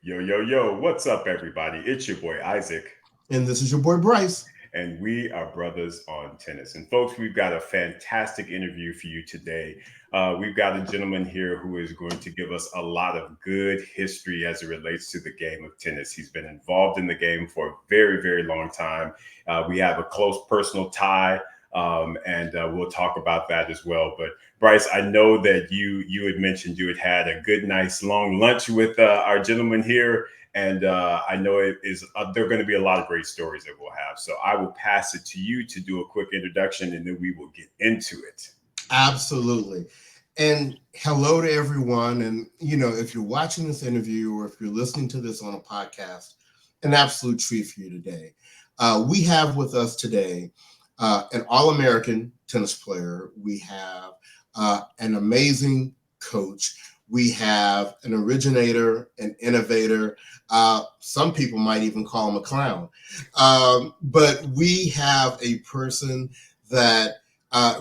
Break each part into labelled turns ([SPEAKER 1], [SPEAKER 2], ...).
[SPEAKER 1] Yo, yo, yo, what's up, everybody? It's your boy Isaac,
[SPEAKER 2] And this is your boy Bryce.
[SPEAKER 1] and we are brothers on tennis. And, folks, we've got a fantastic interview for you today. We've got a gentleman here who is going to give us a lot of good history as it relates to the game of tennis. He's been involved in the game for a very, very long time. We have a close personal tie. And we'll talk about that as well. But Bryce, I know that you had mentioned you had a good, nice, long lunch with our gentleman here, and I know it is there are going to be a lot of great stories that we'll have. So I will pass it to you to do a quick introduction, and then we will get into it.
[SPEAKER 2] Absolutely. And hello to everyone. And, if you're watching this interview or if you're listening to this on a podcast, an absolute treat for you today. We have with us today an All American tennis player. We have an amazing coach. We have an originator, an innovator. Some people might even call him a clown. But we have a person that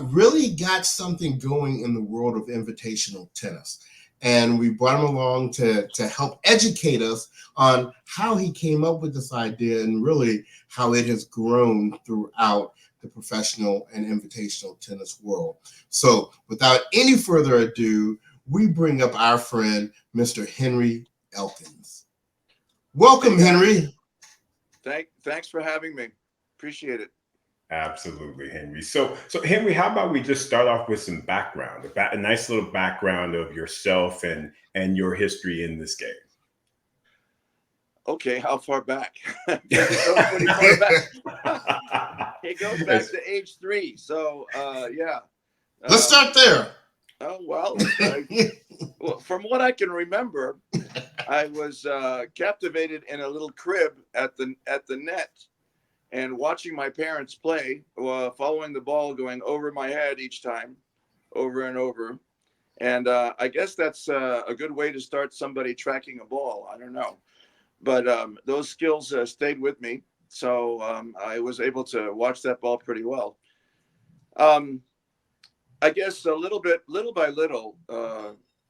[SPEAKER 2] really got something going in the world of invitational tennis. And we brought him along to help educate us on how he came up with this idea and really how it has grown throughout the professional and invitational tennis world. So without any further ado, we bring up our friend, Mr. Henri Elkins. Welcome, Henri.
[SPEAKER 3] Thanks for having me. Appreciate it.
[SPEAKER 1] Absolutely, Henry. So Henry, how about we just start off with some background, a nice little background of yourself and your history in this game.
[SPEAKER 3] Okay, how far back? It goes pretty far back. It goes back to age 3. So yeah.
[SPEAKER 2] Let's start there.
[SPEAKER 3] Oh well, from what I can remember, I was captivated in a little crib at the net, and watching my parents play, following the ball going over my head each time, over and over. And I guess that's a good way to start somebody tracking a ball. I don't know. But those skills stayed with me. So I was able to watch that ball pretty well. I guess little by little,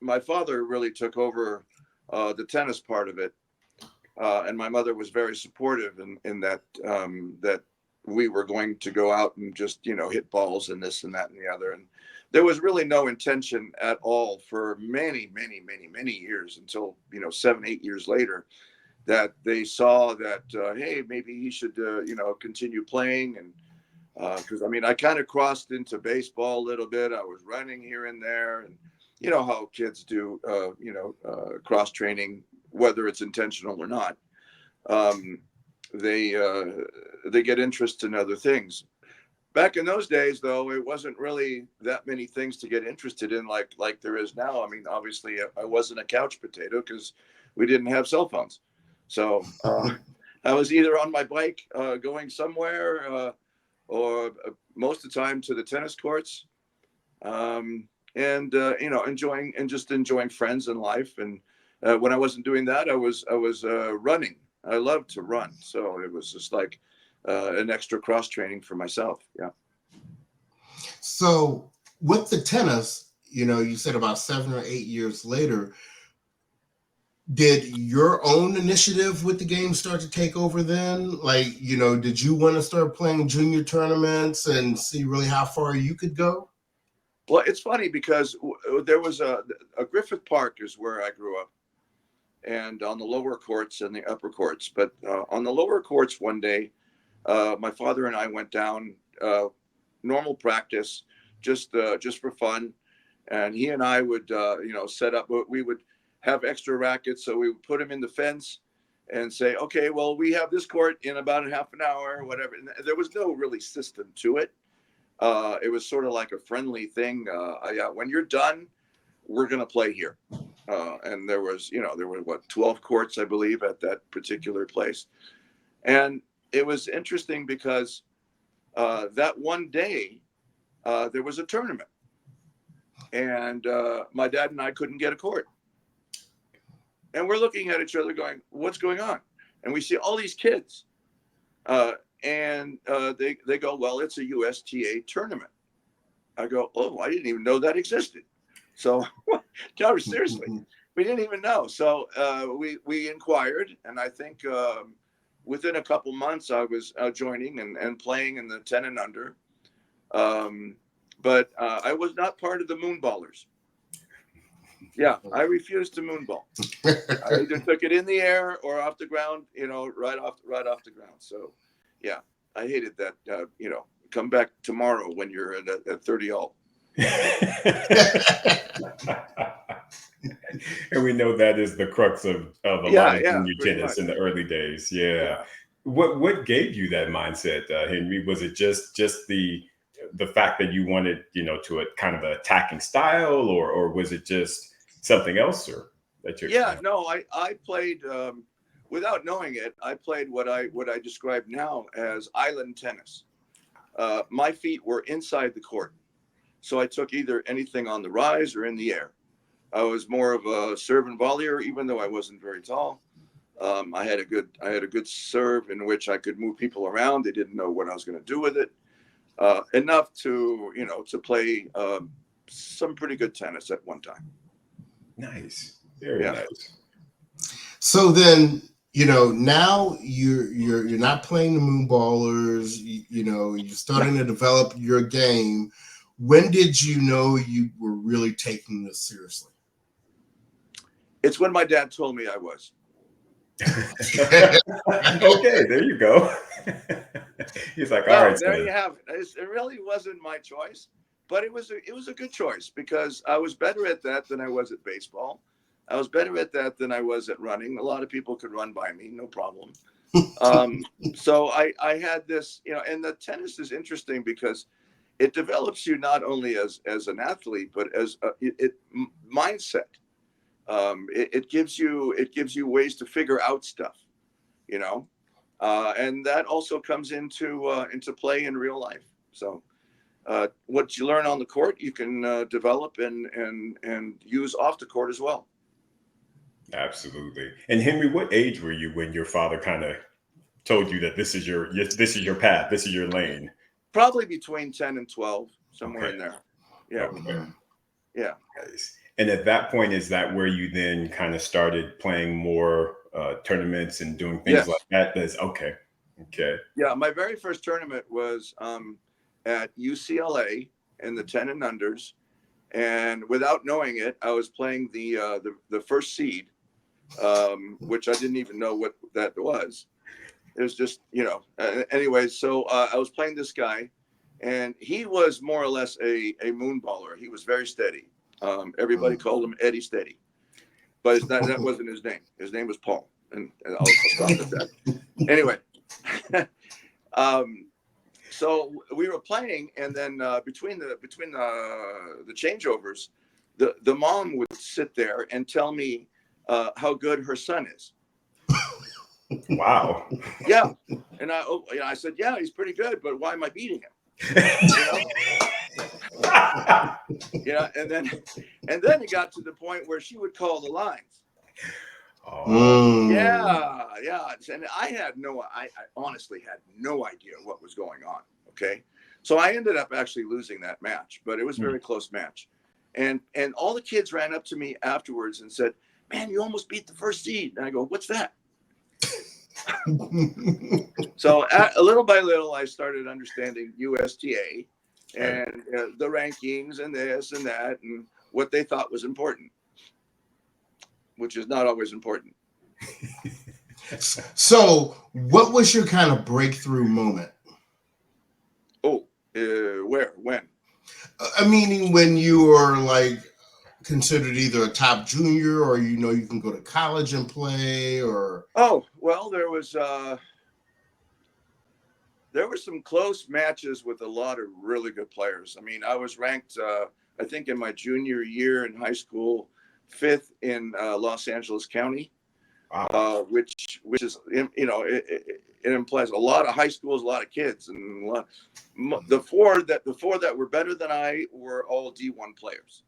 [SPEAKER 3] my father really took over the tennis part of it. And my mother was very supportive in that that we were going to go out and just, hit balls and this and that and the other. And there was really no intention at all for many, many, many, many years until, 7, 8 years later, that they saw that, hey, maybe he should, continue playing. And because, I kind of crossed into baseball a little bit. I was running here and there. And you know how kids do, cross training, whether it's intentional or not. They get interest in other things. Back in those days, though, it wasn't really that many things to get interested in like there is now. Obviously, I wasn't a couch potato because we didn't have cell phones. So I was either on my bike going somewhere or most of the time to the tennis courts, and enjoying friends and life. And when I wasn't doing that, I was running. I loved to run, so it was just like an extra cross training for myself. Yeah.
[SPEAKER 2] So with the tennis, you said about 7 or 8 years later, did your own initiative with the game start to take over then? Did you want to start playing junior tournaments and see really how far you could go?
[SPEAKER 3] Well, it's funny because there was a Griffith Park is where I grew up, and on the lower courts and the upper courts. But on the lower courts one day, my father and I went down, normal practice, just for fun. And he and I would, set up, we would have extra rackets. So we would put them in the fence and say, okay, well, we have this court in about a half an hour or whatever. And there was no really system to it. It was sort of like a friendly thing. When you're done, we're going to play here. And there were 12 courts, I believe, at that particular place. And it was interesting because that one day there was a tournament, and my dad and I couldn't get a court. And we're looking at each other going, what's going on? And we see all these kids. And they go, well, it's a USTA tournament. I go, oh, I didn't even know that existed. So, seriously, We didn't even know. So we inquired, and I think within a couple months I was joining and playing in the 10 and under. But I was not part of the moonballers. Yeah, I refused to moonball. I either took it in the air or off the ground, right off the ground. So, yeah, I hated that. Come back tomorrow when you're at 30 all.
[SPEAKER 1] And we know that is the crux of a lot of junior tennis in the early days. Yeah. What gave you that mindset, Henry? Was it just the fact that you wanted, to a kind of an attacking style, or was it just something else, or that you?
[SPEAKER 3] Yeah, no, I played without knowing it. I played what I describe now as island tennis. My feet were inside the court, so I took either anything on the rise or in the air. I was more of a serve and volleyer, even though I wasn't very tall. I had a good serve in which I could move people around. They didn't know what I was going to do with it. Enough to play some pretty good tennis at one time. Nice,
[SPEAKER 1] very nice.
[SPEAKER 2] So then, now you're not playing the moonballers. You're starting to develop your game. When did you know you were really taking this seriously?
[SPEAKER 3] It's when my dad told me I was.
[SPEAKER 1] Okay, there you go. He's like, all right,
[SPEAKER 3] there you have it. It really wasn't my choice, but it was a good choice because I was better at that than I was at baseball. I was better at that than I was at running. A lot of people could run by me, no problem. So I had this, and the tennis is interesting because it develops you not only as an athlete, but as mindset. It gives you ways to figure out stuff, and that also comes into play in real life. So what you learn on the court, you can develop and use off the court as well.
[SPEAKER 1] Absolutely. And Henry, what age were you when your father kind of told you that this is your path, this is your lane?
[SPEAKER 3] Probably between 10 and 12, somewhere in there. Yeah.
[SPEAKER 1] Okay.
[SPEAKER 3] Yeah.
[SPEAKER 1] Nice. And at that point, is that where you then kind of started playing more tournaments and doing things like that? Okay.
[SPEAKER 3] Yeah, my very first tournament was at UCLA in the 10 and unders, and without knowing it, I was playing the first seed, which I didn't even know what that was. It was just, anyway. So I was playing this guy, and he was more or less a moonballer. He was very steady. Everybody called him Eddie Steady, but that wasn't his name. His name was Paul, and I'll stop at that. Anyway, so we were playing, and then between the changeovers, the mom would sit there and tell me how good her son is.
[SPEAKER 1] Wow.
[SPEAKER 3] Yeah, and I said, yeah, he's pretty good, but why am I beating him? And then it got to the point where she would call the lines.
[SPEAKER 1] Oh.
[SPEAKER 3] Yeah, and I honestly had no idea what was going on. Okay, so I ended up actually losing that match, but it was a very close match, and all the kids ran up to me afterwards and said, "Man, you almost beat the first seed." And I go, "What's that?" So little by little, I started understanding USTA and the rankings and this and that and what they thought was important, which is not always important.
[SPEAKER 2] So what was your kind of breakthrough moment?
[SPEAKER 3] Where? When?
[SPEAKER 2] Meaning when you were like considered either a top junior or you can go to college and play, or
[SPEAKER 3] well, there were some close matches with a lot of really good players. I mean, I was ranked I think in my junior year in high school 5th in Los Angeles County. Wow. Which is, it implies a lot of high schools, a lot of kids, and the four that were better than I were all D1 players.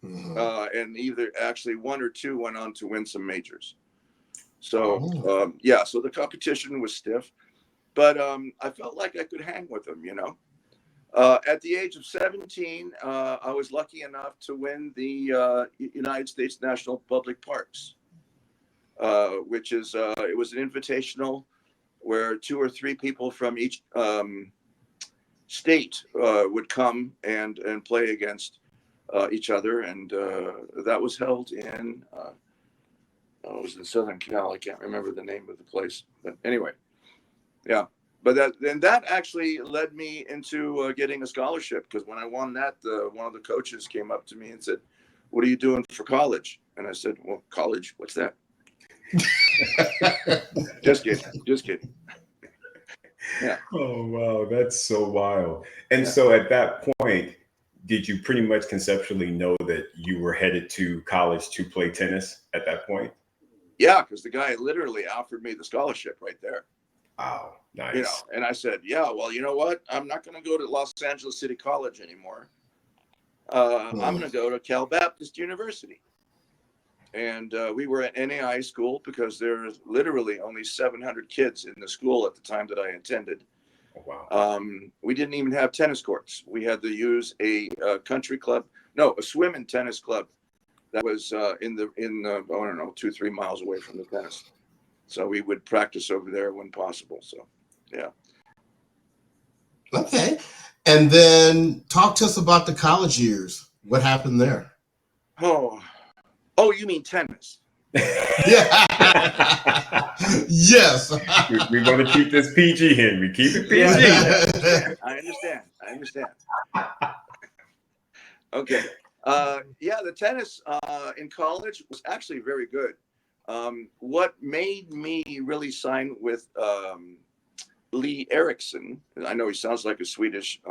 [SPEAKER 3] Mm-hmm. And either actually one or two went on to win some majors. So so the competition was stiff, but I felt like I could hang with them, At the age of 17, I was lucky enough to win the United States National Public Parks, which is it was an invitational where 2 or 3 people from each state would come and play against each other, and that was held in it was in Southern Cal. I can't remember the name of the place, but anyway, yeah. But that actually led me into getting a scholarship, because when I won that, one of the coaches came up to me and said, "What are you doing for college?" And I said, "Well, college? What's that?" Just kidding. Yeah.
[SPEAKER 1] Oh, wow. That's so wild. And
[SPEAKER 3] Yeah.
[SPEAKER 1] so at that point, did you pretty much conceptually know that you were headed to college to play tennis at that point?
[SPEAKER 3] Yeah, because the guy literally offered me the scholarship right there.
[SPEAKER 1] Wow.
[SPEAKER 3] You know,
[SPEAKER 1] Nice.
[SPEAKER 3] and I said, "Yeah, well, you know what? I'm not going to go to Los Angeles City College anymore. I'm going to go to Cal Baptist University." And we were at NAI school because there's literally only 700 kids in the school at the time that I attended.
[SPEAKER 1] Oh, wow.
[SPEAKER 3] We didn't even have tennis courts. We had to use a country club, a swim and tennis club that was in the I don't know, 2-3 miles away from the tennis. So we would practice over there when possible. So, yeah.
[SPEAKER 2] Okay. And then talk to us about the college years. What happened there?
[SPEAKER 3] Oh, you mean tennis?
[SPEAKER 2] Yeah. Yes.
[SPEAKER 1] We want to keep this PG, Henry. Keep it PG.
[SPEAKER 3] Yeah, I understand. Okay. Yeah, the tennis in college was actually very good. What made me really sign with Lee Eriksson, I know he sounds like a Swedish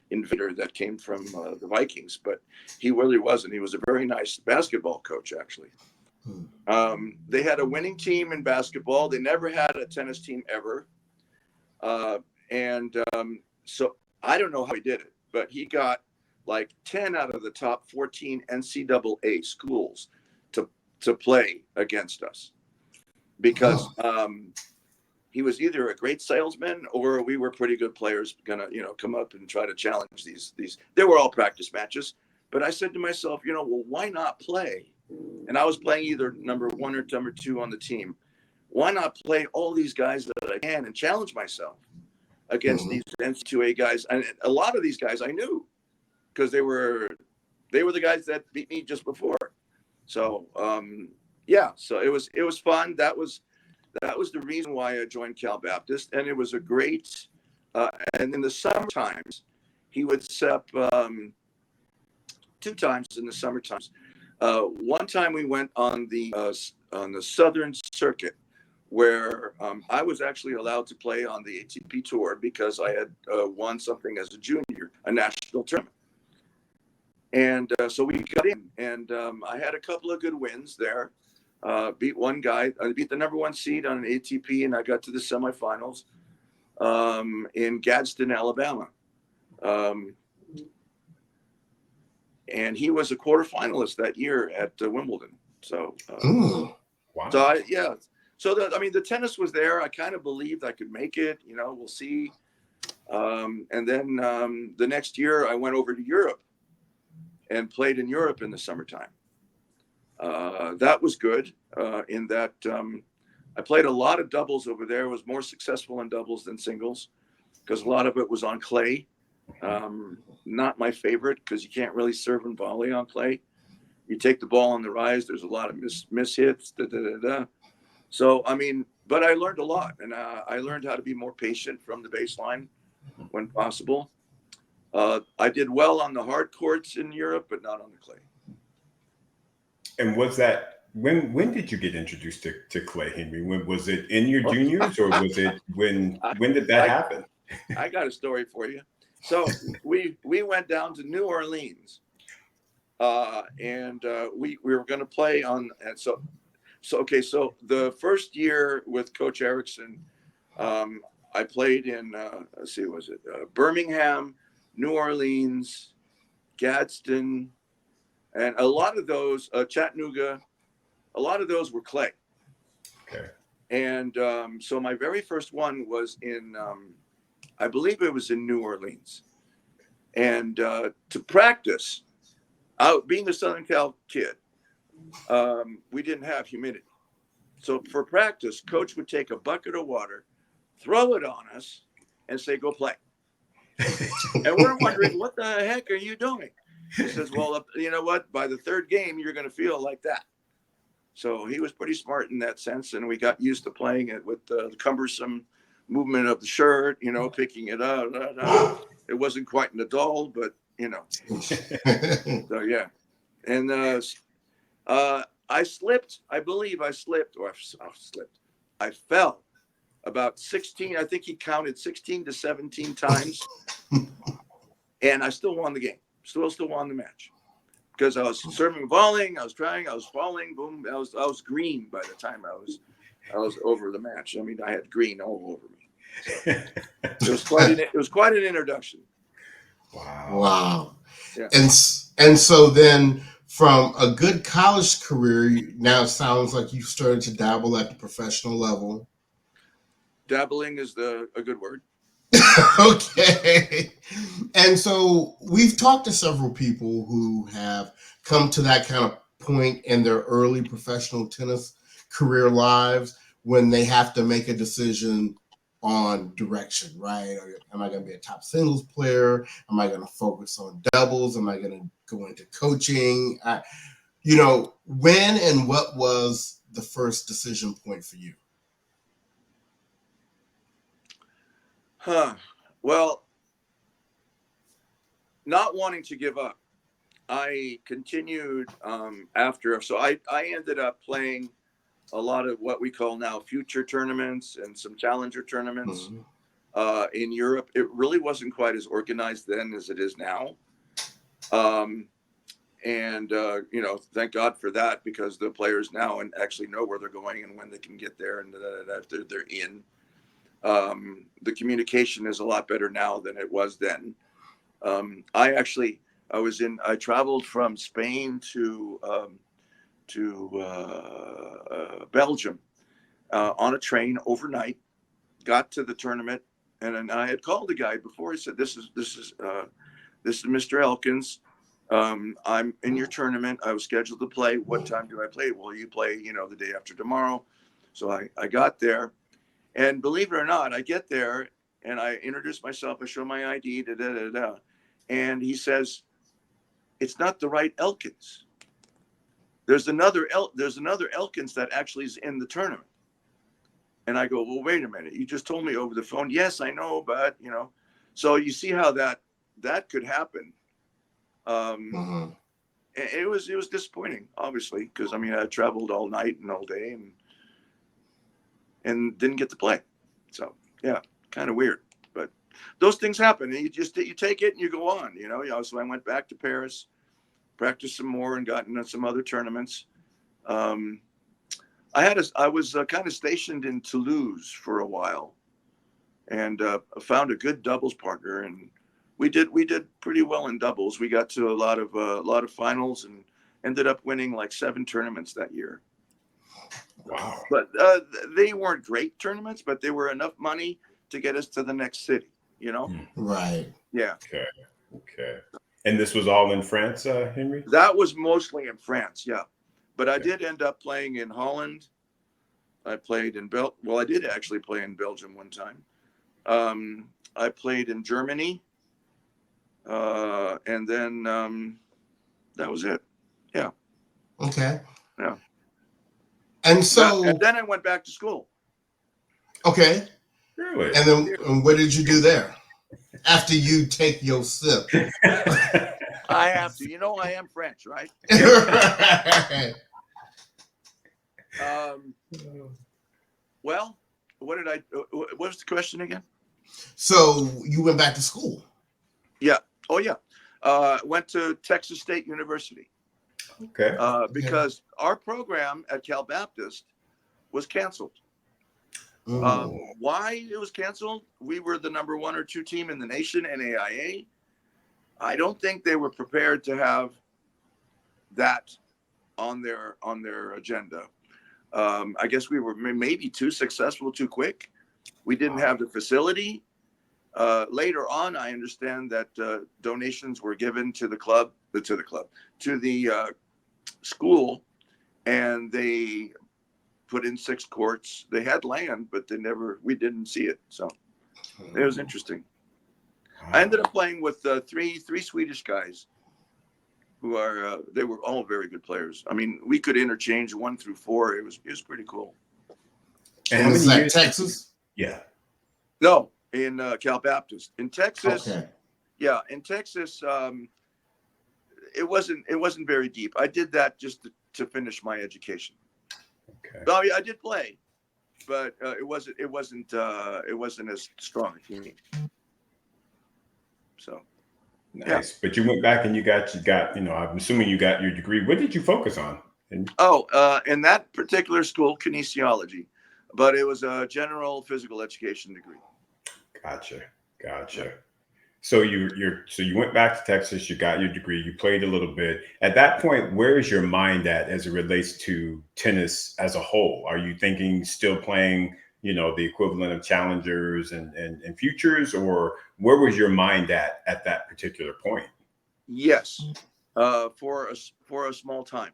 [SPEAKER 3] innovator that came from the Vikings, but he really wasn't. He was a very nice basketball coach, actually. They had a winning team in basketball. They never had a tennis team ever. So I don't know how he did it, but he got like 10 out of the top 14 NCAA schools to play against us, because he was either a great salesman or we were pretty good players gonna, come up and try to challenge these. They were all practice matches, but I said to myself, well, why not play? And I was playing either number 1 or number 2 on the team. Why not play all these guys that I can and challenge myself against these NCAA guys? And a lot of these guys I knew, because they were the guys that beat me just before. So yeah, so it was fun. That was the reason why I joined Cal Baptist, and it was a great. And in the summer times, he would set up 2 times in the summer times. One time we went on the Southern Circuit, where I was actually allowed to play on the ATP tour because I had won something as a junior, a national tournament. And so we got in, and I had a couple of good wins there. Beat one guy. I beat the number 1 seed on an ATP, and I got to the semifinals in Gadsden, Alabama. And he was a quarterfinalist that year at Wimbledon. So,
[SPEAKER 1] Wow.
[SPEAKER 3] So the tennis was there. I kind of believed I could make it. We'll see. And then the next year, I went over to Europe and played in Europe in the summertime. That was good in that I played a lot of doubles over there. I was more successful in doubles than singles because a lot of it was on clay. Not my favorite, because you can't really serve and volley on clay. You take the ball on the rise, there's a lot of miss hits. So, but I learned a lot, and I learned how to be more patient from the baseline when possible. I did well on the hard courts in Europe, but not on the clay.
[SPEAKER 1] And was that when did you get introduced to clay, Henry? When was it in your juniors, or was it when did that happen?
[SPEAKER 3] I got a story for you. So we went down to New Orleans, and we were going to play on. And so the first year with Coach Eriksson, I played in Birmingham, New Orleans, Gadsden, and a lot of those Chattanooga. A lot of those were clay.
[SPEAKER 1] Okay.
[SPEAKER 3] And so my very first one was in, I believe it was in New Orleans. And to practice, being a Southern Cal kid, we didn't have humidity. So for practice, coach would take a bucket of water, throw it on us, and say, go play. And we're wondering, what the heck are you doing? He says, well, you know what? By the third game, you're going to feel like that. So he was pretty smart in that sense. And we got used to playing it with the cumbersome movement of the shirt, you know, picking it up. It wasn't quite Nadal, but, you know. So, yeah. And I slipped. I believe I slipped. Or I slipped. I fell about 16. I think he counted 16 to 17 times. And I still won the game. Still won the match. Because I was serving, volleying, I was trying, I was falling, boom. I was green by the time I was over the match. I mean, I had green all over me. So it was quite an introduction.
[SPEAKER 2] Wow.
[SPEAKER 3] Yeah.
[SPEAKER 2] And so then from a good college career, now it sounds like you started to dabble at the professional level.
[SPEAKER 3] Dabbling is a good word.
[SPEAKER 2] Okay. And so we've talked to several people who have come to that kind of point in their early professional tennis career lives when they have to make a decision on direction, right? Am I going to be a top singles player? Am I going to focus on doubles? Am I going to go into coaching? When and what was the first decision point for you?
[SPEAKER 3] Well, not wanting to give up, I continued after. So I ended up playing a lot of what we call now future tournaments and some challenger tournaments in Europe. It really wasn't quite as organized then as it is now. Thank God for that, because the players now actually know where they're going and when they can get there and that they're in. The communication is a lot better now than it was then. I traveled from Spain to Belgium on a train overnight, got to the tournament, and then I had called the guy before. He said, this is Mr. Elkins. I'm in your tournament. I was scheduled to play. What time do I play? Well, you play, the day after tomorrow. So I got there, and believe it or not, I get there and I introduce myself. I show my ID, and he says, it's not the right Elkins. There's another Elkins that actually is in the tournament. And I go, well, wait a minute. You just told me over the phone. Yes, I know, but so you see how that could happen. It was disappointing, obviously, because I traveled all night and all day and didn't get to play. So yeah, kind of weird, but those things happen, and you take it and you go on. So I went back to Paris, practiced some more, and got into some other tournaments. I was kind of stationed in Toulouse for a while, and found a good doubles partner, and we did pretty well in doubles. We got to a lot of finals and ended up winning like 7 tournaments that year.
[SPEAKER 1] Wow!
[SPEAKER 3] But they weren't great tournaments, but they were enough money to get us to the next city.
[SPEAKER 2] Right?
[SPEAKER 3] Yeah.
[SPEAKER 1] Okay. And this was all in France, Henry?
[SPEAKER 3] That was mostly in France, yeah. But I did end up playing in Holland. I played in I did actually play in Belgium one time. I played in Germany. And then that was it. Yeah.
[SPEAKER 2] Okay.
[SPEAKER 3] Yeah.
[SPEAKER 2] And so...
[SPEAKER 3] And then I went back to school.
[SPEAKER 2] Okay.
[SPEAKER 1] Really?
[SPEAKER 2] And then what did you do there? After you take your sip.
[SPEAKER 3] I have to. I am French, right? Well, what was the question again?
[SPEAKER 2] So you went back to school?
[SPEAKER 3] Yeah. Oh, yeah. Went to Texas State University.
[SPEAKER 1] Okay.
[SPEAKER 3] Because our program at Cal Baptist was canceled. Why it was canceled? We were the number 1 or 2 team in the nation, NAIA. I don't think they were prepared to have that on their agenda. I guess we were maybe too successful too quick. We didn't have the facility. later on, I understand that donations were given to the club, to the school, and they put in 6 courts. They had land, but we didn't see it. So it was interesting. I ended up playing with three Swedish guys who they were all very good players. I mean, we could interchange 1 through 4. It was pretty cool.
[SPEAKER 2] And is that Texas?
[SPEAKER 1] Yeah.
[SPEAKER 3] No, in Cal Baptist. In Texas,
[SPEAKER 2] okay.
[SPEAKER 3] Yeah, in Texas, it wasn't very deep. I did that just to finish my education.
[SPEAKER 1] Okay.
[SPEAKER 3] So I did play, but it wasn't as strong as me. So
[SPEAKER 1] nice. Yeah. But you went back and you got I'm assuming you got your degree. What did you focus on?
[SPEAKER 3] In that particular school, kinesiology, but it was a general physical education degree.
[SPEAKER 1] Gotcha. Yeah. So you went back to Texas, you got your degree, you played a little bit. At that point, where is your mind at as it relates to tennis as a whole? Are you thinking still playing, the equivalent of challengers and futures, or where was your mind at that particular point?
[SPEAKER 3] Yes, for a small time.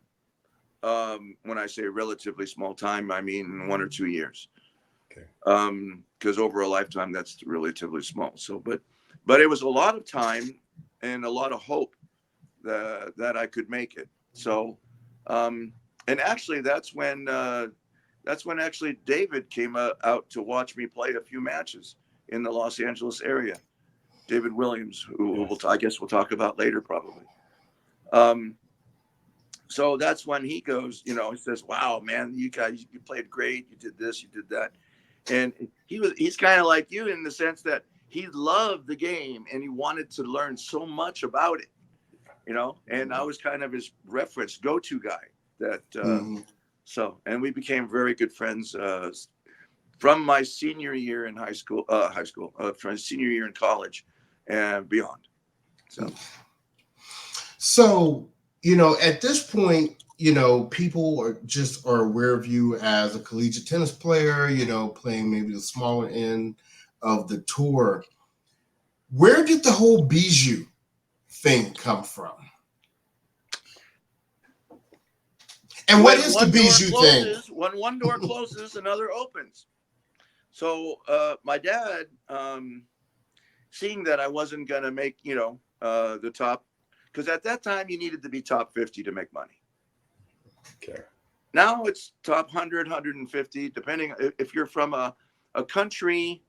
[SPEAKER 3] When I say relatively small time, I mean 1 or 2 years.
[SPEAKER 1] Okay.
[SPEAKER 3] Because over a lifetime, that's relatively small. So, but it was a lot of time and a lot of hope that I could make it. So, and actually, that's when actually David came out to watch me play a few matches in the Los Angeles area. David Williams, who I guess we'll talk about later, probably. So that's when he goes, he says, "Wow, man, you played great. You did this, you did that." And he's kind of like you in the sense that he loved the game and he wanted to learn so much about it, and I was kind of his reference go-to guy so, and we became very good friends from my senior year in from senior year in college and beyond.
[SPEAKER 2] So, at this point, people are aware of you as a collegiate tennis player, playing maybe the smaller end of the tour. Where did the whole Bijou thing come from? And what is the Bijou thing?
[SPEAKER 3] When one door closes, another opens. So my dad, seeing that I wasn't going to make, the top, because at that time you needed to be top 50 to make money.
[SPEAKER 1] Okay.
[SPEAKER 3] Now it's top 100, 150, depending if you're from a country,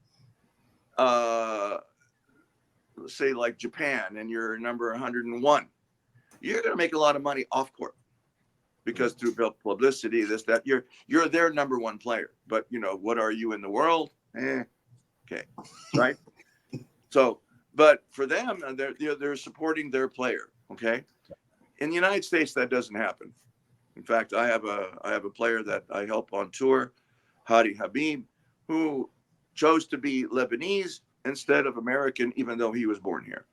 [SPEAKER 3] let's say like Japan, and you're number 101, you're going to make a lot of money off court because through publicity, this, that, you're their number 1 player. But what are you in the world? Okay, right? So, but for them, they're supporting their player. Okay, in the United States, that doesn't happen. In fact, I have a player that I help on tour, Hadi Habib, who chose to be Lebanese instead of American, even though he was born here.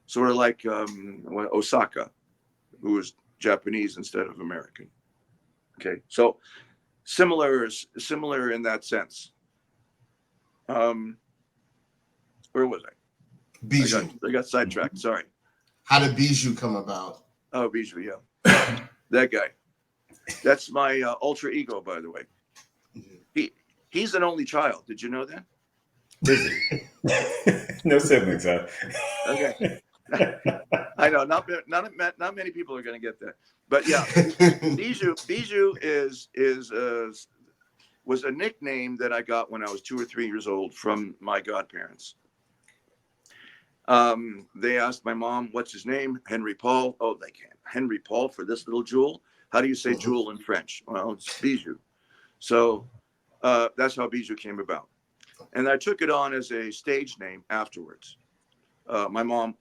[SPEAKER 3] Sort of like Osaka, who was Japanese instead of American. Okay, so similar in that sense. Where was I?
[SPEAKER 2] Bijou.
[SPEAKER 3] I got sidetracked. Sorry.
[SPEAKER 2] How did Bijou come about?
[SPEAKER 3] Oh, Bijou, yeah. That guy. That's my ultra ego, by the way. He's an only child. Did you know that?
[SPEAKER 1] Is he? No siblings, huh?
[SPEAKER 3] Okay. I know not many people are going to get that, but yeah, Bijou was a nickname that I got when I was 2 or 3 years old from my godparents. They asked my mom, "What's his name?" Henri Paul. Oh, they can't. Henri Paul for this little jewel. How do you say jewel in French? Well, it's Bijou. So that's how Bijou came about. And I took it on as a stage name afterwards. My mom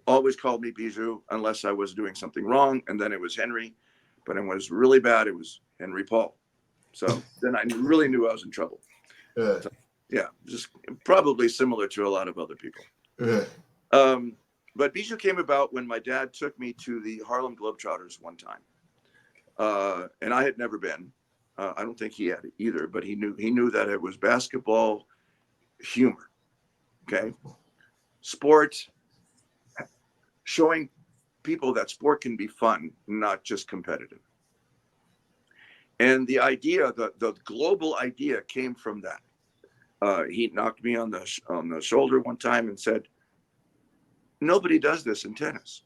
[SPEAKER 3] always called me Bijou unless I was doing something wrong. And then it was Henry. But when it was really bad, it was Henri Paul. So then I really knew I was in trouble. So, yeah, just probably similar to a lot of other people. But Bijou came about when my dad took me to the Harlem Globetrotters one time. And I had never been. I don't think he had either, but he knew that it was basketball humor. Okay. sport, showing people that sport can be fun, not just competitive. And the idea, the global idea, came from that. He knocked me on the shoulder one time and said, "Nobody does this in tennis."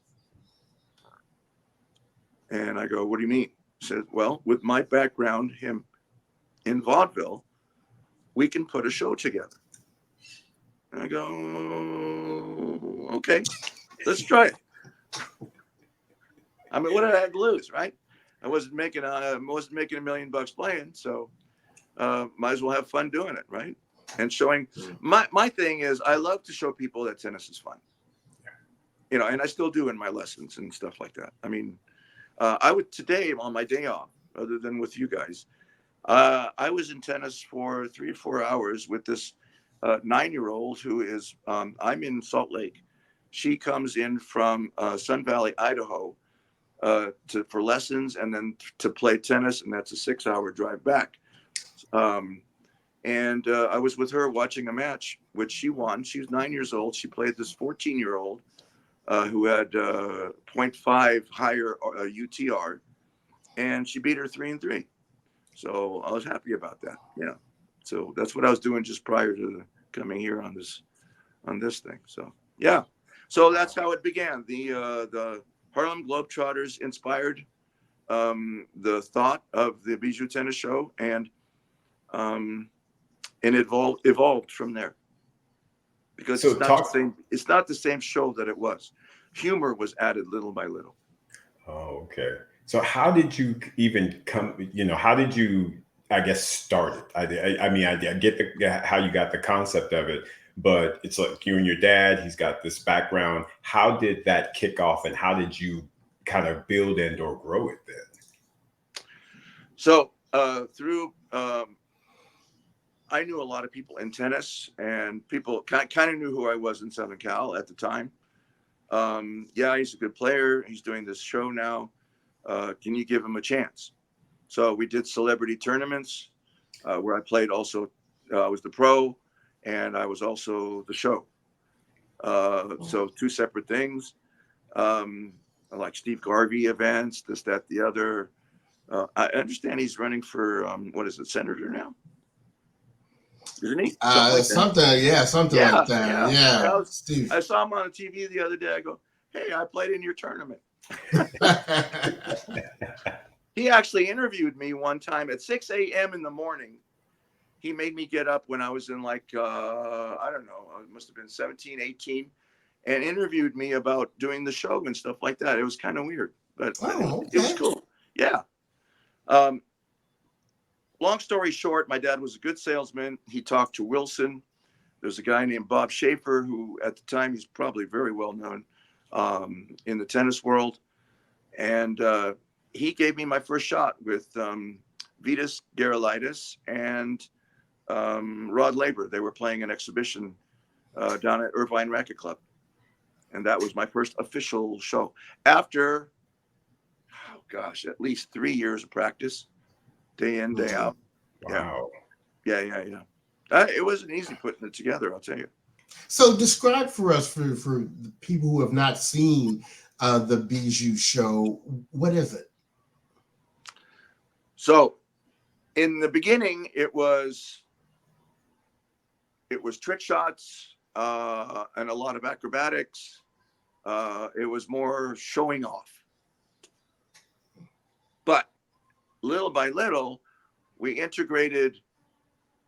[SPEAKER 3] And I go, "What do you mean?" He said, "Well, with my background, him in vaudeville, we can put a show together." And I go, "Okay, let's try it." I mean, what did I have to lose, right? I wasn't making $1 million playing, so might as well have fun doing it, right? And showing my thing is, I love to show people that tennis is fun, you know, and I still do in my lessons and stuff like that. I mean, I would today on my day off, other than with you guys, I was in tennis for 3 or 4 hours with this 9-year-old who is, I'm in Salt Lake. She comes in from Sun Valley, Idaho, for lessons and then to play tennis, and that's a 6-hour drive back. And I was with her watching a match, which she won. She was 9 years old. She played this 14-year-old who had 0.5 higher UTR, and she beat her 3-3. So I was happy about that. Yeah. So that's what I was doing just prior to coming here on this thing. So yeah. So that's how it began. The Harlem Globetrotters inspired the thought of the Bijou Tennis Show, and it evolved from there. Because
[SPEAKER 1] So
[SPEAKER 3] it's not the same show that it was. Humor was added little by little.
[SPEAKER 1] Oh, okay. So how did you even come, how did you, I guess, start it? I mean, I get how you got the concept of it, but it's like you and your dad, he's got this background. How did that kick off, and how did you kind of build and or grow it then?
[SPEAKER 3] So through, I knew a lot of people in tennis, and people kind of knew who I was in Southern Cal at the time. Yeah, he's a good player. He's doing this show now. Can you give him a chance? So we did celebrity tournaments where I played also. I was the pro, and I was also the show. So 2 separate things. Like Steve Garvey events, this, that, the other. I understand he's running for what is it, senator now? Isn't he?
[SPEAKER 2] Something like that. Yeah. Steve.
[SPEAKER 3] I saw him on TV the other day. I go, "Hey, I played in your tournament." He actually interviewed me one time at 6 a.m. in the morning. He made me get up when I was in like, I don't know, it must have been 17, 18, and interviewed me about doing the show and stuff like that. It was kind of weird, but it was cool. Yeah. Long story short, my dad was a good salesman. He talked to Wilson. There's a guy named Bob Schaefer, who at the time, he's probably very well known in the tennis world. And he gave me my first shot with Vitas Gerulaitis and Rod Laver. They were playing an exhibition down at Irvine Racket Club. And that was my first official show. After, at least 3 years of practice, day in, day out.
[SPEAKER 1] Wow.
[SPEAKER 3] Yeah. It wasn't easy putting it together, I'll tell you.
[SPEAKER 2] So describe for us, for the people who have not seen the Bijou show, what is it?
[SPEAKER 3] So in the beginning, it was trick shots and a lot of acrobatics. It was more showing off. But little by little, we integrated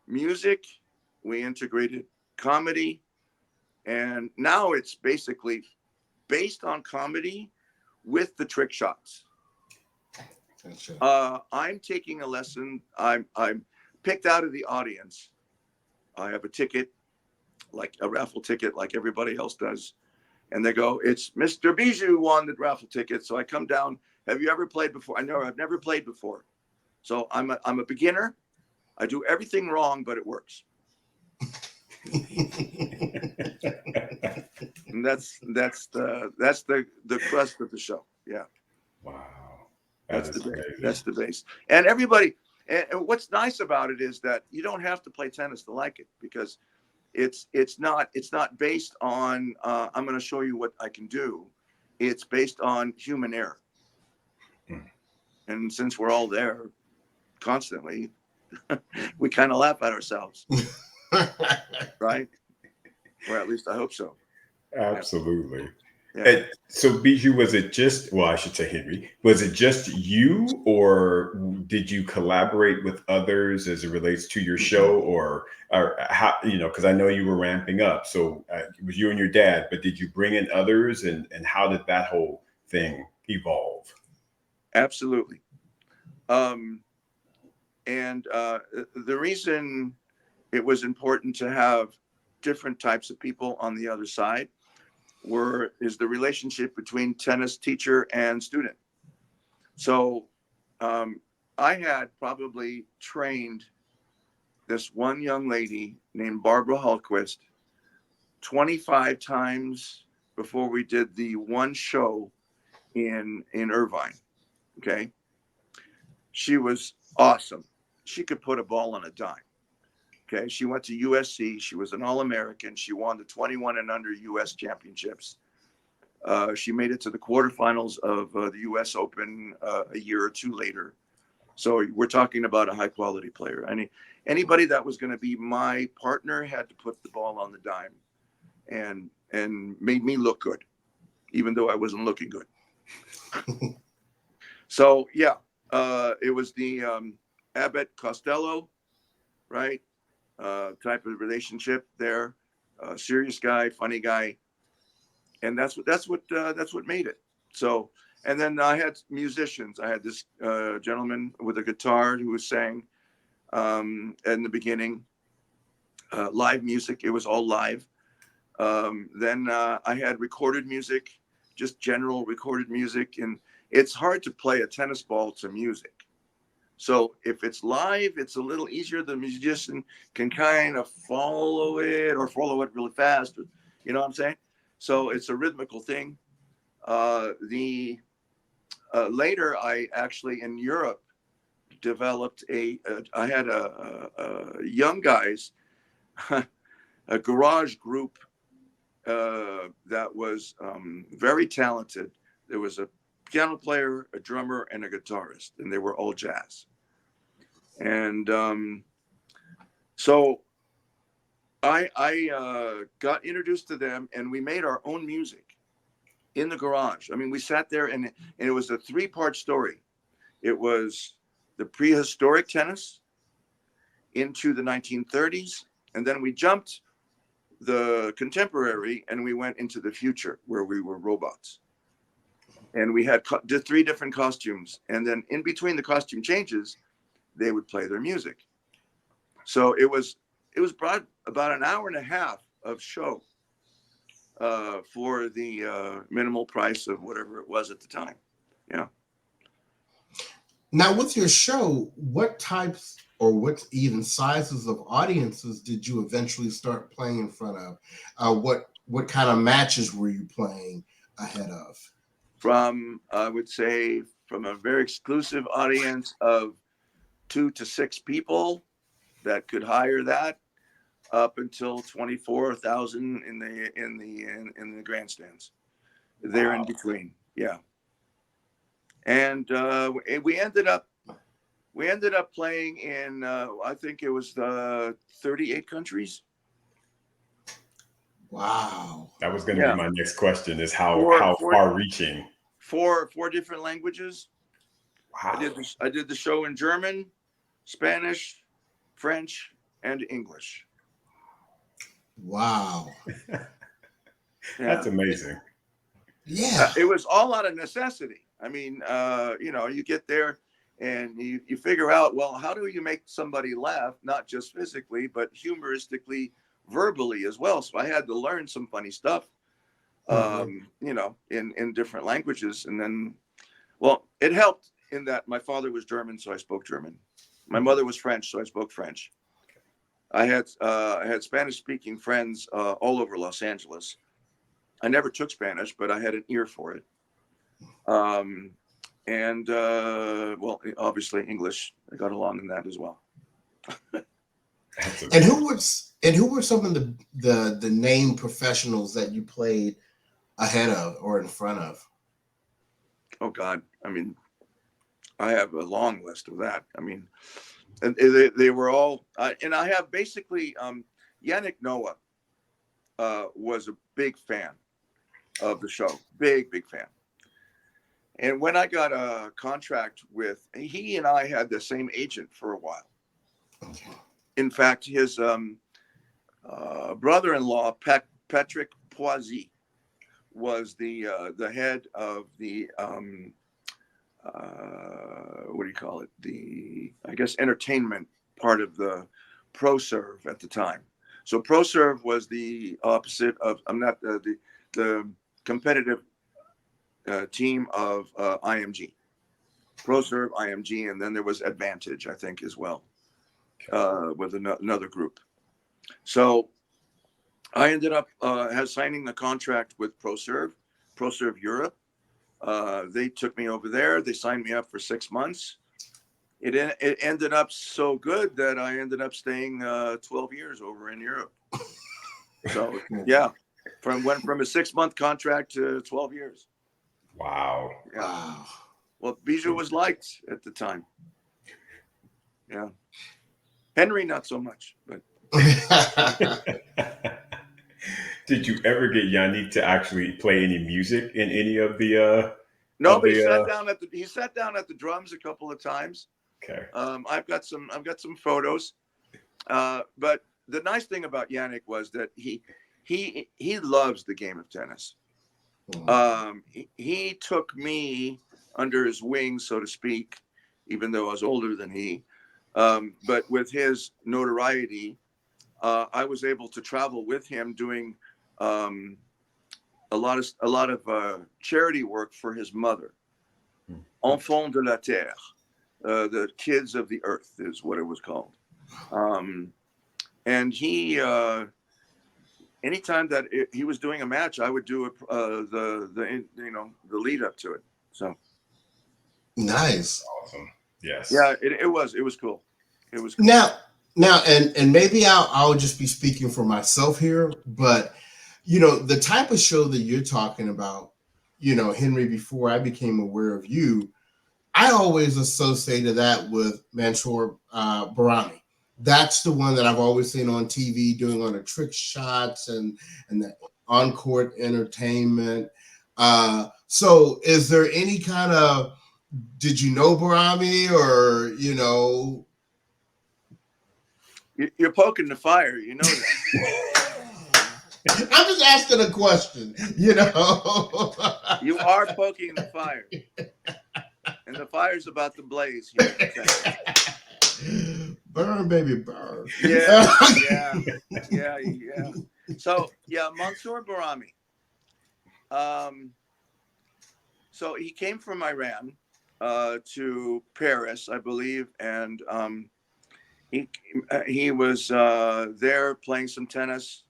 [SPEAKER 3] music, we integrated comedy, and now it's basically based on comedy with the trick shots. Gotcha. I'm taking a lesson. I'm picked out of the audience. I have a ticket, like a raffle ticket, like everybody else does. And they go, "It's Mr. Bijou won the raffle ticket." So I come down. "Have you ever played before?" I know I've never played before. So I'm a beginner. I do everything wrong, but it works. And that's the crust of the show. Yeah.
[SPEAKER 1] Wow.
[SPEAKER 3] That's the base. And everybody, and what's nice about it is that you don't have to play tennis to like it, because it's not based on I'm going to show you what I can do. It's based on human error. And since we're all there constantly, we kind of laugh at ourselves, right? Or at least I hope so.
[SPEAKER 1] Absolutely.
[SPEAKER 3] Yeah.
[SPEAKER 1] And so, Bijou, was it just, well, I should say Henry, was it just you, or did you collaborate with others as it relates to your show, or how, because I know you were ramping up. So it was you and your dad, but did you bring in others, and how did that whole thing evolve?
[SPEAKER 3] Absolutely. And the reason it was important to have different types of people on the other side is the relationship between tennis teacher and student. So I had probably trained this one young lady named Barbara Hallquist 25 times before we did the one show in Irvine. Okay. She was awesome. She could put a ball on a dime. Okay. She went to USC. She was an All-American. She won the 21 and under US championships. She made it to the quarterfinals of the US Open a year or two later. So we're talking about a high quality player. Anybody that was going to be my partner had to put the ball on the dime and made me look good, even though I wasn't looking good. So yeah, it was the Abbott Costello, right? Type of relationship there. Serious guy, funny guy, and that's what made it. So, and then I had musicians. I had this gentleman with a guitar who was sang in the beginning, live music. It was all live. Then I had recorded music, just general recorded music, and it's hard to play a tennis ball to music. So if it's live, it's a little easier. The musician can kind of follow it or follow it really fast. You know what I'm saying? So it's a rhythmical thing. Later, I actually in Europe developed I had a young guys, a garage group that was very talented. There was a piano player, a drummer, and a guitarist, and they were all jazz. And so I got introduced to them, and we made our own music in the garage. I mean, we sat there, and it was a 3-part story. It was the prehistoric tennis into the 1930s, and then we jumped the contemporary, and we went into the future where we were robots. And we had 3 different costumes, and then in between the costume changes, they would play their music. So it was about an hour and a half of show for the minimal price of whatever it was at the time. Yeah.
[SPEAKER 2] Now, with your show, what types or what even sizes of audiences did you eventually start playing in front of? What kind of matches were you playing ahead of?
[SPEAKER 3] I would say from a very exclusive audience of 2 to 6 people that could hire that, up until 24,000 in the grandstands. They're in between, yeah. And we ended up playing in I think it was 38 countries.
[SPEAKER 2] Wow.
[SPEAKER 1] That was going to be my next question: is how far reaching?
[SPEAKER 3] 4 different languages.
[SPEAKER 1] Wow.
[SPEAKER 3] I did the show in German, Spanish, French, and English.
[SPEAKER 2] Wow.
[SPEAKER 1] That's amazing.
[SPEAKER 2] Yeah.
[SPEAKER 3] It was all out of necessity. I mean, you get there and you figure out, well, how do you make somebody laugh, not just physically, but humoristically, verbally as well. So I had to learn some funny stuff, in different languages. And then, well, it helped in that my father was German, so I spoke German. My mother was French, so I spoke French. I had Spanish-speaking friends all over Los Angeles. I never took Spanish, but I had an ear for it. Well, obviously English. I got along in that as well.
[SPEAKER 1] That's
[SPEAKER 2] And
[SPEAKER 1] amazing.
[SPEAKER 2] who were some of the name professionals that you played ahead of or in front of?
[SPEAKER 3] Oh God, I mean, I have a long list of that. I mean, and they were all, and I have basically Yannick Noah was a big fan of the show, big fan. And when I got a contract with, he and I had the same agent for a while.
[SPEAKER 2] Okay.
[SPEAKER 3] In fact, his brother-in-law, Patrick Poisy, was the head of the what do you call it? The, I guess, entertainment part of the ProServe at the time. So ProServe was the opposite of, I'm not the competitive team of IMG. ProServe, IMG, and then there was Advantage, I think, as well, with another group. So I ended up signing the contract with ProServe Europe. They took me over there. They signed me up for 6 months. It ended up so good that I ended up staying 12 years over in Europe. So yeah, went from a 6-month contract to 12 years.
[SPEAKER 1] Wow.
[SPEAKER 3] Yeah.
[SPEAKER 2] Wow.
[SPEAKER 3] Well, Bijou was liked at the time. Yeah. Henri, not so much, but.
[SPEAKER 1] Did you ever get Yannick to actually play any music in any of the
[SPEAKER 3] No, but he sat down at the drums a couple of times.
[SPEAKER 1] Okay.
[SPEAKER 3] I've got some photos. But the nice thing about Yannick was that he loves the game of tennis. He took me under his wing, so to speak, even though I was older than he. But with his notoriety, I was able to travel with him doing a lot of charity work for his mother. Enfants de la Terre, the kids of the earth is what it was called. And he, anytime that he was doing a match, I would do the lead up to it. So
[SPEAKER 2] Nice.
[SPEAKER 1] Awesome. Yes.
[SPEAKER 3] yeah, it was cool. It was cool.
[SPEAKER 2] Now, and maybe I'll just be speaking for myself here, but the type of show that you're talking about, Henry, before I became aware of you, I always associated that with Mansour Barami. That's the one that I've always seen on TV doing all the trick shots and the on-court entertainment. So is there any kind of, did you know Barami or,
[SPEAKER 3] You're poking the fire, you know that.
[SPEAKER 2] I'm just asking a question,
[SPEAKER 3] You are poking the fire. And the fire's about to blaze here.
[SPEAKER 2] Burn, baby, burn.
[SPEAKER 3] Yeah. So yeah, Mansour Barami. So he came from Iran to Paris, I believe, and he was there playing some tennis,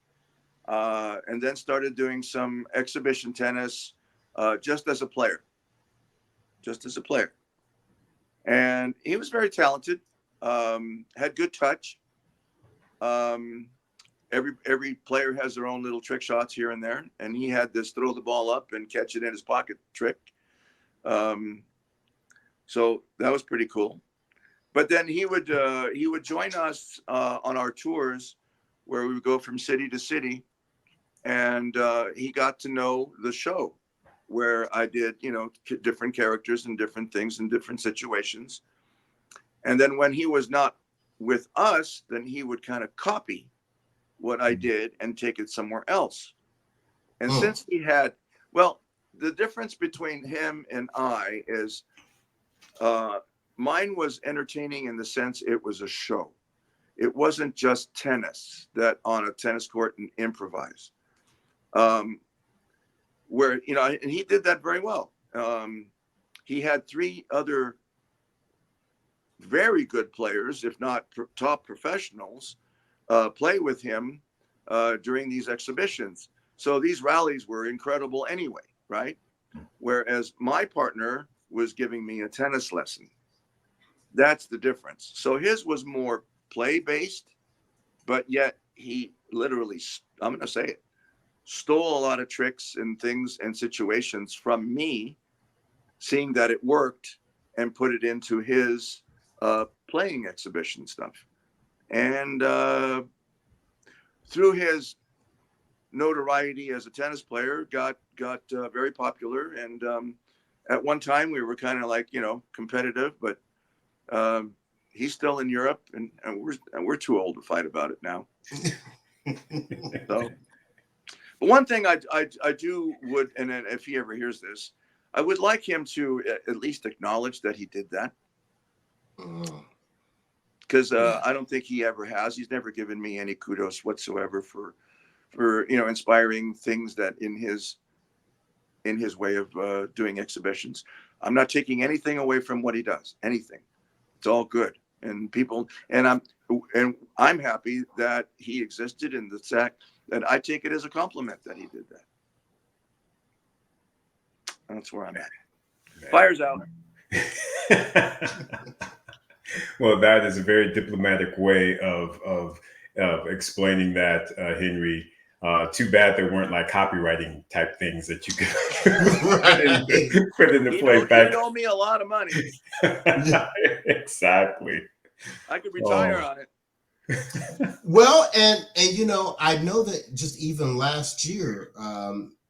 [SPEAKER 3] and then started doing some exhibition tennis, just as a player. And he was very talented, had good touch. Every player has their own little trick shots here and there, and he had this throw the ball up and catch it in his pocket trick. So that was pretty cool. But then he would join us on our tours, where we would go from city to city, and he got to know the show, where I did different characters and different things in different situations. And then when he was not with us, then he would kind of copy what I did and take it somewhere else. And since he had, well, the difference between him and I is mine was entertaining in the sense it was a show. It wasn't just tennis that on a tennis court and improvise. Where, and he did that very well. He had 3 other very good players, if not top professionals, play with him during these exhibitions. So these rallies were incredible anyway, right? Whereas my partner was giving me a tennis lesson. That's the difference. So his was more play-based, but yet he literally, I'm going to say it, stole a lot of tricks and things and situations from me, seeing that it worked, and put it into his playing exhibition stuff. And through his notoriety as a tennis player, got very popular. And at one time we were kind of like, competitive, but he's still in Europe, and we're too old to fight about it now. So, but one thing I do would, and if he ever hears this, I would like him to at least acknowledge that he did that. Because I don't think he ever has. He's never given me any kudos whatsoever for inspiring things that in his way of doing exhibitions. I'm not taking anything away from what he does. Anything. It's all good. And people, and I'm happy that he existed, and the fact that I take it as a compliment that he did that. That's where I'm at. Man. Fire's out.
[SPEAKER 1] Well, that is a very diplomatic way of explaining that, Henry. Too bad there weren't like copywriting type things that you could put into play.
[SPEAKER 3] He owe me a lot of money.
[SPEAKER 1] Exactly.
[SPEAKER 3] I could retire on it.
[SPEAKER 2] Well, and I know that just even last year,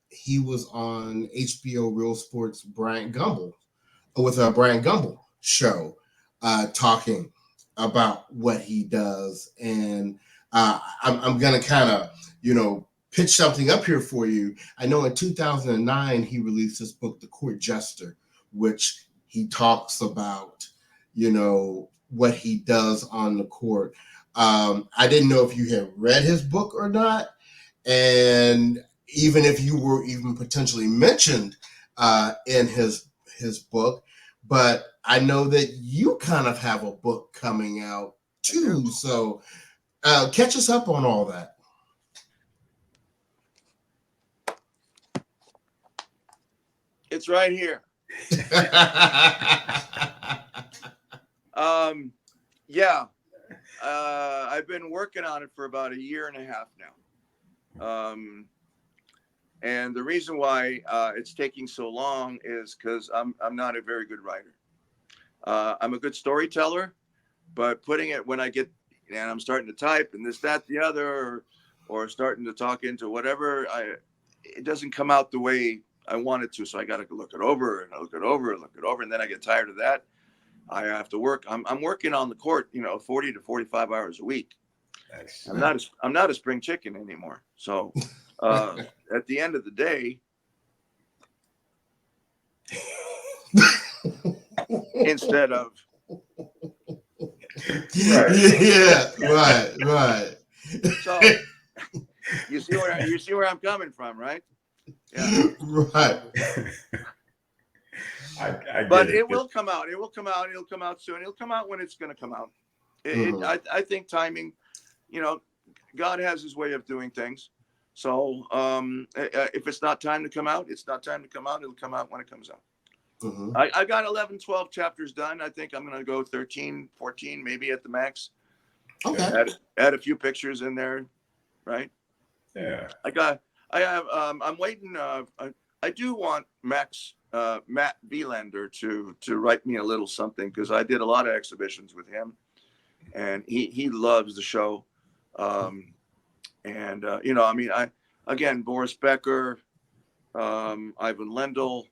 [SPEAKER 2] he was on HBO Real Sports Bryant Gumbel with a Bryant Gumbel show, talking about what he does. And I'm going to kind of, pitch something up here for you. I know in 2009, he released his book, The Court Jester, which he talks about, what he does on the court. I didn't know if you had read his book or not. And even if you were even potentially mentioned in his book, but I know that you kind of have a book coming out too. So catch us up on all that.
[SPEAKER 3] It's right here. I've been working on it for about a year and a half now. And the reason why it's taking so long is because I'm not a very good writer. I'm a good storyteller, but putting it when I get, and I'm starting to type and this, that, the other, or starting to talk into whatever, it doesn't come out the way I want it to. So I got to look it over and look it over and look it over. And then I get tired of that. I have to work. I'm working on the court, 40 to 45 hours a week. Nice. I'm not a spring chicken anymore. So at the end of the day, instead of
[SPEAKER 2] right.
[SPEAKER 3] So you see where I'm coming from, right? Yeah.
[SPEAKER 2] Right.
[SPEAKER 3] But it will come out. It will come out. It'll come out soon. It'll come out when it's going to come out. I think timing, God has his way of doing things. So if it's not time to come out, it's not time to come out. It'll come out when it comes out. Mm-hmm. I got 11, 12 chapters done. I think I'm going to go 13, 14, maybe at the max.
[SPEAKER 2] Okay.
[SPEAKER 3] Add a few pictures in there. Right.
[SPEAKER 1] Yeah.
[SPEAKER 3] I'm waiting. I do want Matt Vielander to write me a little something, because I did a lot of exhibitions with him, and he loves the show. Boris Becker, Ivan Lendl,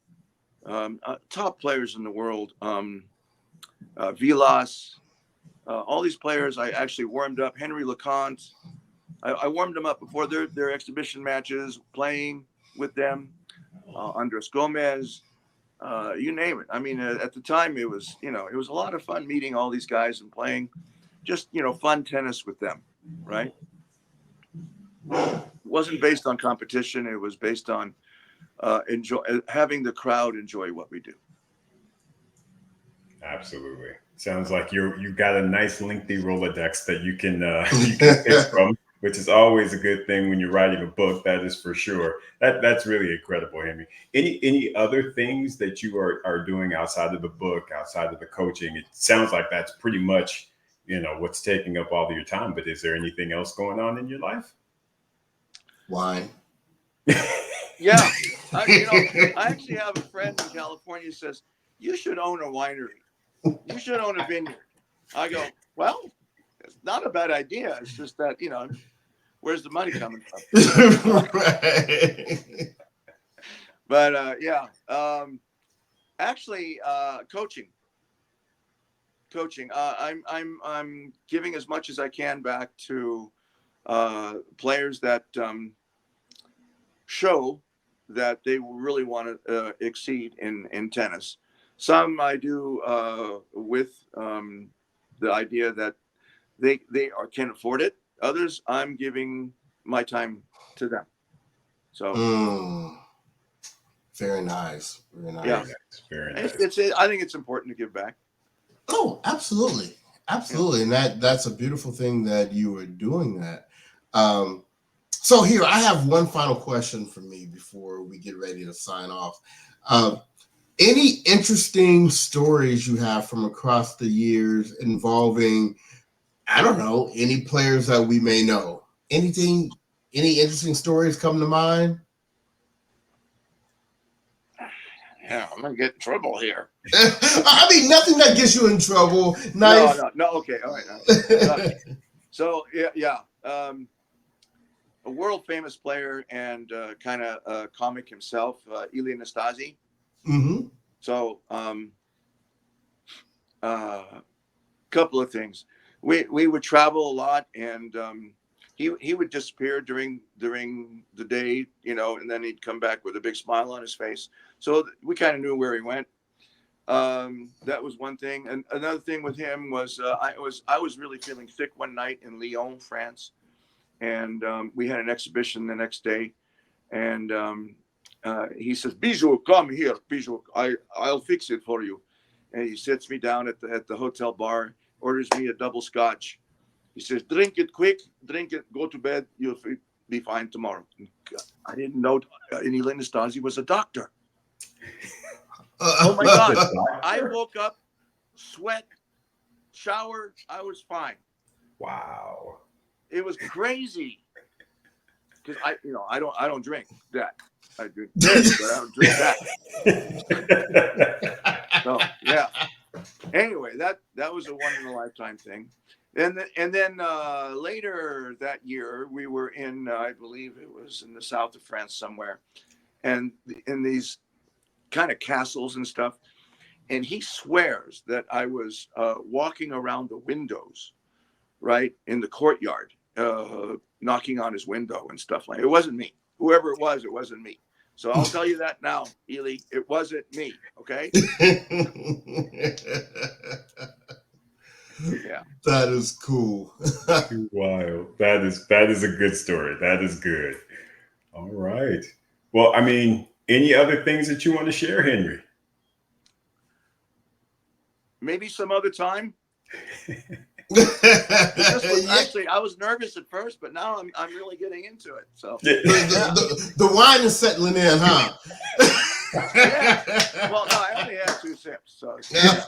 [SPEAKER 3] top players in the world, Vilas, all these players I actually warmed up. Henri LeConte, I warmed them up before their exhibition matches, playing with them. Andres Gomez, you name it. I mean, at the time it was a lot of fun meeting all these guys and playing just, fun tennis with them. Right. It wasn't based on competition. It was based on having the crowd enjoy what we do.
[SPEAKER 1] Absolutely. Sounds like you've got a nice lengthy Rolodex that you can pick from, which is always a good thing when you're writing a book. That is for sure. That's really incredible, Henry. Any other things that you are doing outside of the book, outside of the coaching? It sounds like that's pretty much what's taking up all of your time, but is there anything else going on in your life?
[SPEAKER 2] Wine.
[SPEAKER 3] Yeah. I actually have a friend in California who says, you should own a winery. You should own a vineyard. I go, well, it's not a bad idea. It's just that, where's the money coming from?
[SPEAKER 2] Right.
[SPEAKER 3] But yeah, actually, coaching. I'm giving as much as I can back to players that show that they really want to exceed in tennis. Some I do with the idea that they can afford it. Others I'm giving my time to them. So
[SPEAKER 2] very nice. Very nice.
[SPEAKER 3] Yeah,
[SPEAKER 1] very nice.
[SPEAKER 3] I think it's important to give back.
[SPEAKER 2] Oh, absolutely. Absolutely. And that's a beautiful thing that you are doing that. So here, I have one final question for me before we get ready to sign off. Any interesting stories you have from across the years involving, I don't know, any players that we may know? Any interesting stories come to mind?
[SPEAKER 3] Yeah, I'm gonna get in trouble here.
[SPEAKER 2] I mean, nothing that gets you in trouble. Nice.
[SPEAKER 3] No. Okay, all right. So yeah. A world famous player and kind of a comic himself, Eli Nastasi.
[SPEAKER 2] Mm-hmm.
[SPEAKER 3] So couple of things. We would travel a lot, and he would disappear during the day, and then he'd come back with a big smile on his face. So we kind of knew where he went. That was one thing. And another thing with him was I was really feeling sick one night in Lyon, France, and we had an exhibition the next day, and he says, "Bijou, come here, Bijou. I'll fix it for you." And he sits me down at the hotel bar, orders me a double scotch. He says, "Drink it quick, drink it, go to bed. You'll be fine tomorrow." I didn't know Eli Nastasi was a doctor. Oh my God. I woke up, sweat, shower, I was fine.
[SPEAKER 1] Wow.
[SPEAKER 3] It was crazy. Because I don't drink that. I drink this, but I don't drink that. So yeah. Anyway, that was a once in a lifetime thing. And then later that year, we were in I believe it was in the south of France somewhere, and in these kind of castles and stuff. And he swears that I was walking around the windows, right in the courtyard, knocking on his window and stuff like that. It wasn't me. Whoever it wasn't me. So I'll tell you that now, Eli, it wasn't me. Okay. Yeah.
[SPEAKER 2] That is cool.
[SPEAKER 1] Wild. That is a good story. That is good. All right. Well, I mean, any other things that you want to share, Henri?
[SPEAKER 3] Maybe some other time. Actually, I was nervous at first, but now I'm really getting into it. So
[SPEAKER 2] the wine is settling in, huh?
[SPEAKER 3] Yeah. Well, no, I only had 2 sips. So yeah.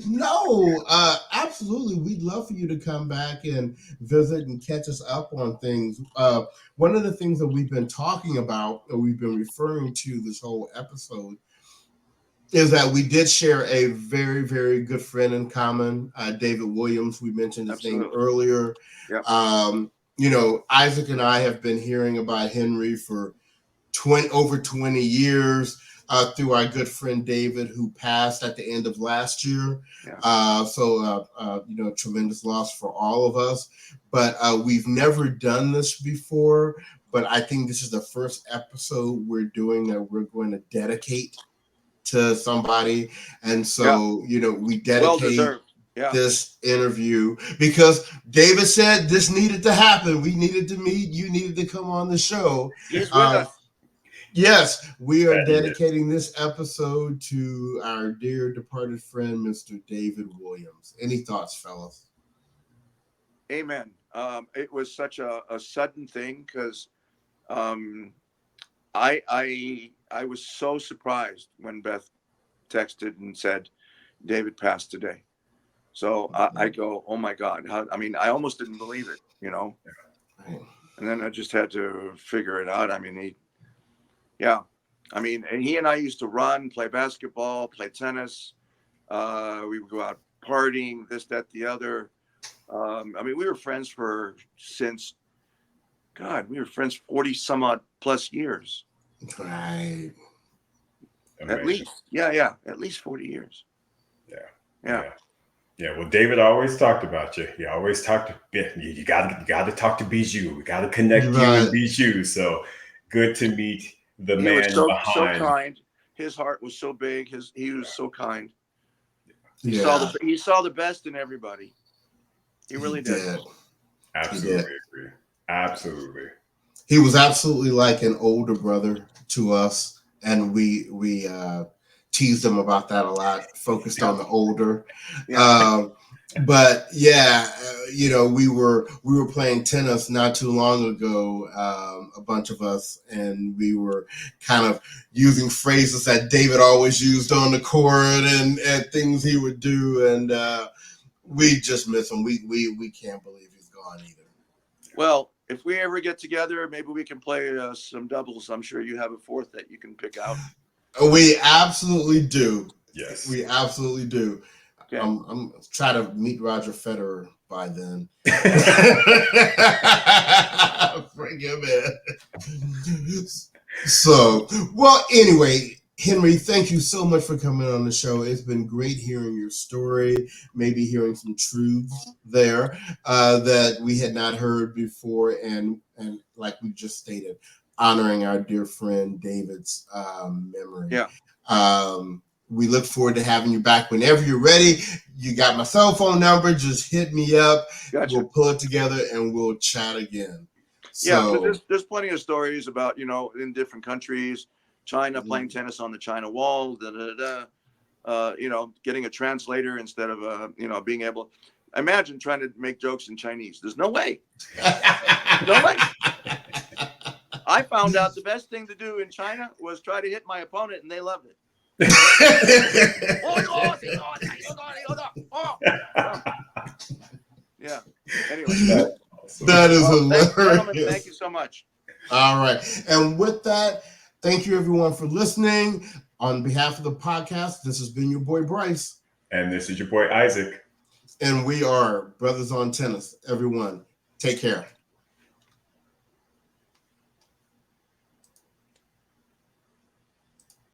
[SPEAKER 2] No, absolutely. We'd love for you to come back and visit and catch us up on things. One of the things that we've been talking about, or we've been referring to this whole episode, is that we did share a very, very good friend in common, David Williams. We mentioned his name earlier.
[SPEAKER 3] Yep.
[SPEAKER 2] Isaac and I have been hearing about Henri for over 20 years through our good friend David, who passed at the end of last year.
[SPEAKER 3] Yeah.
[SPEAKER 2] Tremendous loss for all of us. But we've never done this before. But I think this is the first episode we're doing that we're going to dedicate to somebody. And so, we dedicate this interview because David said this needed to happen. We needed to meet. You needed to come on the show.
[SPEAKER 3] He's with us.
[SPEAKER 2] Yes, we are dedicating this episode to our dear departed friend, Mr. David Williams. Any thoughts, fellas?
[SPEAKER 3] Amen. It was such a sudden thing because I was so surprised when Beth texted and said David passed today. So I go, oh my God. I mean, I almost didn't believe it, you know?
[SPEAKER 2] Right.
[SPEAKER 3] And then I just had to figure it out. I mean, and he and I used to run, play basketball, play tennis. We would go out partying, this, that, the other. I mean, we were friends we were friends 40 some odd plus years.
[SPEAKER 2] Right.
[SPEAKER 1] Amazing.
[SPEAKER 3] At least. Yeah. At least 40 years. Yeah.
[SPEAKER 1] Well, David always talked about you. He always talked to you. Got to talk to Bijou. We got to connect you and Bijou. So good to meet the
[SPEAKER 3] He
[SPEAKER 1] man
[SPEAKER 3] was so
[SPEAKER 1] behind.
[SPEAKER 3] kind. His heart was so big. He was so kind. He
[SPEAKER 2] Yeah.
[SPEAKER 3] saw the best in everybody. He really did.
[SPEAKER 1] Absolutely agree. Absolutely.
[SPEAKER 2] He was absolutely like an older brother to us, and we teased him about that a lot. Focused on the older, but you know, we were playing tennis not too long ago, a bunch of us, and we were kind of using phrases that David always used on the court and things he would do, and we just miss him. We can't believe he's gone either.
[SPEAKER 3] Well, if we ever get together, maybe we can play some doubles. I'm sure you have a fourth that you can pick out.
[SPEAKER 2] We absolutely do.
[SPEAKER 1] Yes,
[SPEAKER 2] we absolutely do.
[SPEAKER 3] Okay.
[SPEAKER 2] I'm trying to meet Roger Federer by then. Bring him in. So, well, anyway, Henry, thank you so much for coming on the show. It's been great hearing your story, maybe hearing some truths there that we had not heard before, and like we just stated, honoring our dear friend David's memory.
[SPEAKER 3] Yeah.
[SPEAKER 2] We look forward to having you back whenever you're ready. You got my cell phone number. Just hit me up.
[SPEAKER 3] Gotcha.
[SPEAKER 2] We'll pull it together and we'll chat again.
[SPEAKER 3] So, yeah, there's plenty of stories about, you know, in different countries, China playing tennis on the China wall, you know, getting a translator instead of, you know, being able. Imagine trying to make jokes in Chinese. There's no way. No way. I found out the best thing to do in China was try to hit my opponent, and they loved it. Yeah. Anyway,
[SPEAKER 2] that is hilarious.
[SPEAKER 3] Gentlemen, thank you so much.
[SPEAKER 2] All right. And with that, thank you everyone for listening. On behalf of the podcast, this has been your boy Bryce.
[SPEAKER 1] And this is your boy Isaac.
[SPEAKER 2] And we are Brothers on Tennis. Everyone, take care.